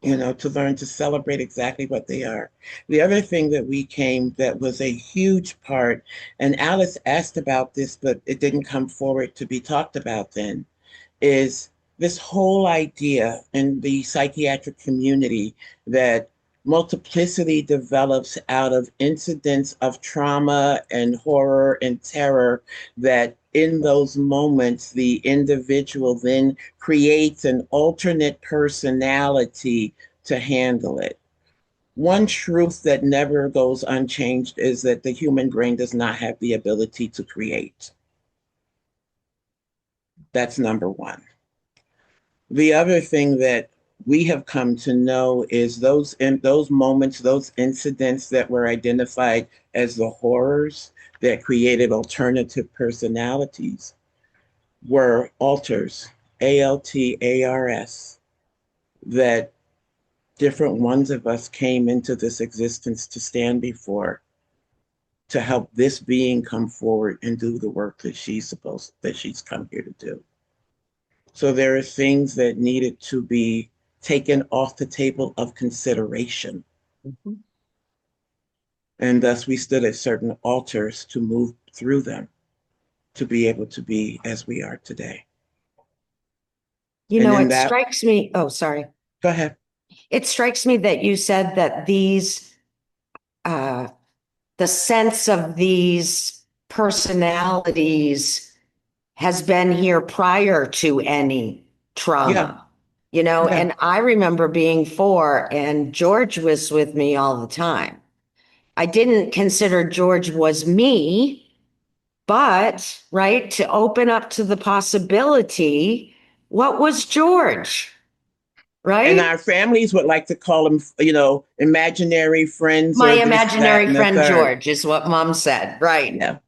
to learn to celebrate exactly what they are. The other thing that we came that was a huge part, and Alice asked about this, but it didn't come forward to be talked about then, is this whole idea in the psychiatric community that multiplicity develops out of incidents of trauma and horror and terror, that in those moments the individual then creates an alternate personality to handle it. One truth that never goes unchanged is that the human brain does not have the ability to create. That's number one. The other thing that we have come to know is those moments, those incidents that were identified as the horrors that created alternative personalities were alters, ALTARS, that different ones of us came into this existence to stand before, to help this being come forward and do the work that she's come here to do. So there are things that needed to be taken off the table of consideration. Mhm. And thus we stood at certain altars to move through them to be able to be as we are today. You And know, in it that, strikes me. Oh, sorry. go ahead. It strikes me that you said that these the sense of these personalities has been here prior to any trauma, Yeah. and I remember being 4 and George was with me all the time. I didn't consider George was me, but right, to open up to the possibility, what was George? And Right? our families would like to call them, imaginary friends My or this, that, imaginary and the friend third. George is what mom said. Right. Yeah,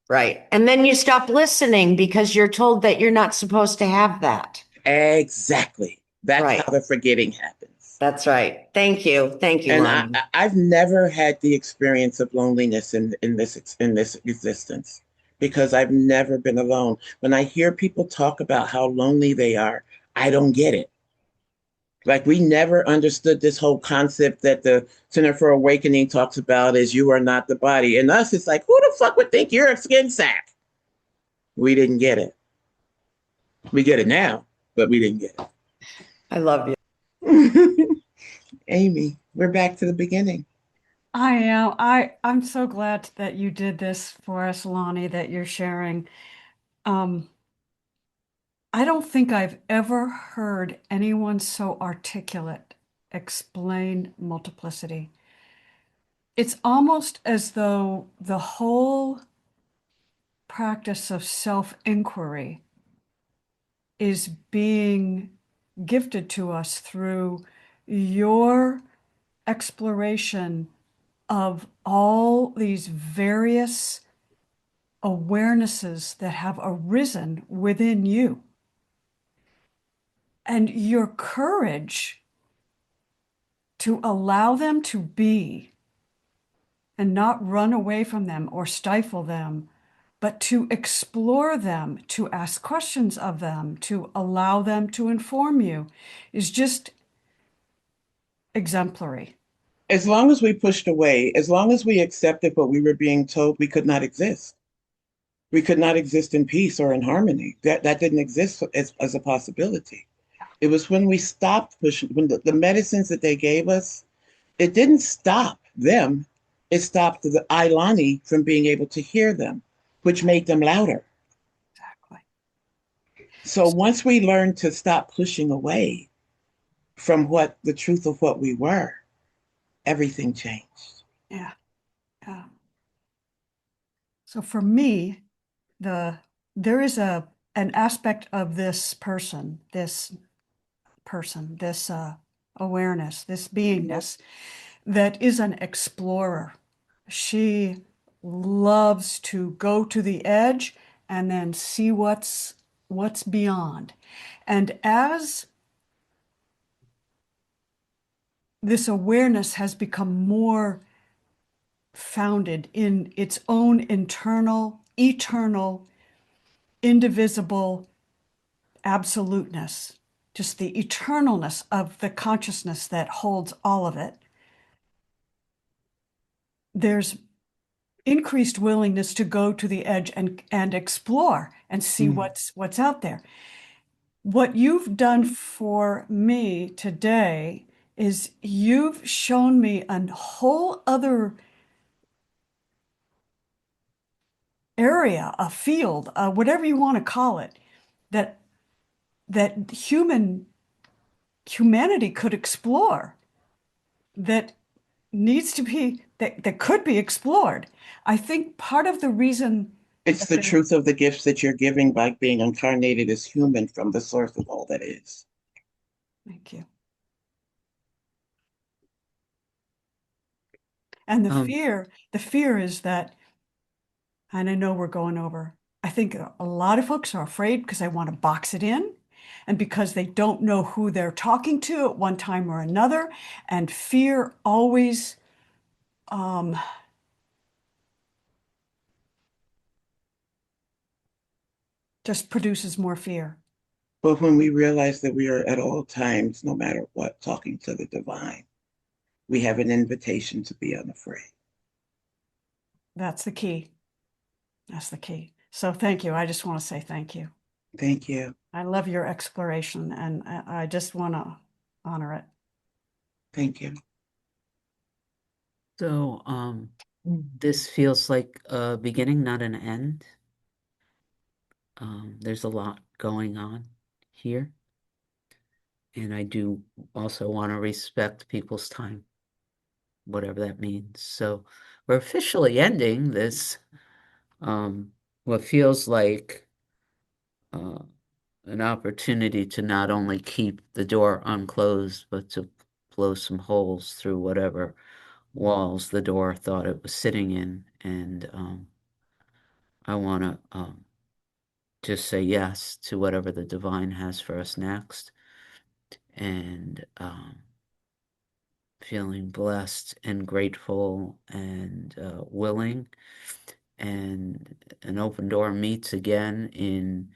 Right. And then you stop listening because you're told that you're not supposed to have that. exactly. That's how Right. the forgetting happens. That's right. Thank you. Thank you, And Lonnie. I've never had the experience of loneliness in this existence because I've never been alone. When I hear people talk about how lonely they are, I don't get it. Like we never understood this whole concept that the Center for Awakening talks about is you are not the body. And us, it's like, who the fuck would think you're a skin sack? We didn't get it. We get it now, but we didn't get I love you. it. Amy, we're back to the beginning. I am. I'm so glad that you did this for us, Lonnie, that you're sharing. Um, I don't think I've ever heard anyone so articulate explain multiplicity. It's almost as though the whole practice of self-inquiry is being gifted to us through your exploration of all these various awarenesses that have arisen within you. And your courage to allow them to be and not run away from them or stifle them, but to explore them, to ask questions of them, to allow them to inform you is just exemplary. As long as we pushed away, as long as we accepted what we were being told, we could not exist. We could not exist in peace or in harmony. That didn't exist as a possibility. It was when we stopped pushing, when the medicines that they gave us, it didn't stop them. It stopped the Lonnie from being able to hear them, which made them louder. Exactly. So once we learned to stop pushing away from what the truth of what we were, everything changed. Yeah. Yeah. So for me, there is an aspect of this awareness, this beingness that is an explorer. She loves to go to the edge and then see what's beyond. And as this awareness has become more founded in its own internal, eternal, indivisible absoluteness, just the eternalness of the consciousness that holds all of it, there's increased willingness to go to the edge and explore and see Mm. what's out there. What you've done for me today is you've shown me a whole other area, a field, whatever you want to call it, that that humanity could explore, that needs to be that could be explored. I think part of the reason It's that the truth of the gifts that you're giving by being incarnated as human from the source of all that is. thank you. And the fear is that, and I know we're going over, I think a lot of folks are afraid because they want to box it in and because they don't know who they're talking to at one time or another. And fear always just produces more fear. But when we realize that we are at all times, no matter what, talking to the divine, we have an invitation to be unafraid. That's the key. That's the key. So thank you. I just want to say thank you. Thank you. I love your exploration and I just want to honor it. Thank you. So, this feels like a beginning, not an end. There's a lot going on here, and I do also want to respect people's time, whatever that means. So, we're officially ending this, what feels like uh, an opportunity to not only keep the door unclosed, but to blow some holes through whatever walls the door thought it was sitting in. And I want to just say yes to whatever the divine has for us next. And feeling blessed and grateful and willing. And an open door meets again in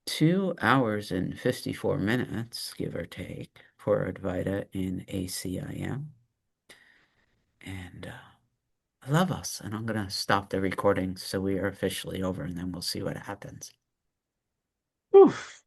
2 hours and 54 minutes, give or take, for Advaita in ACIM. And I love us. And I'm going to stop the recording so we are officially over and then we'll see what happens. Oof.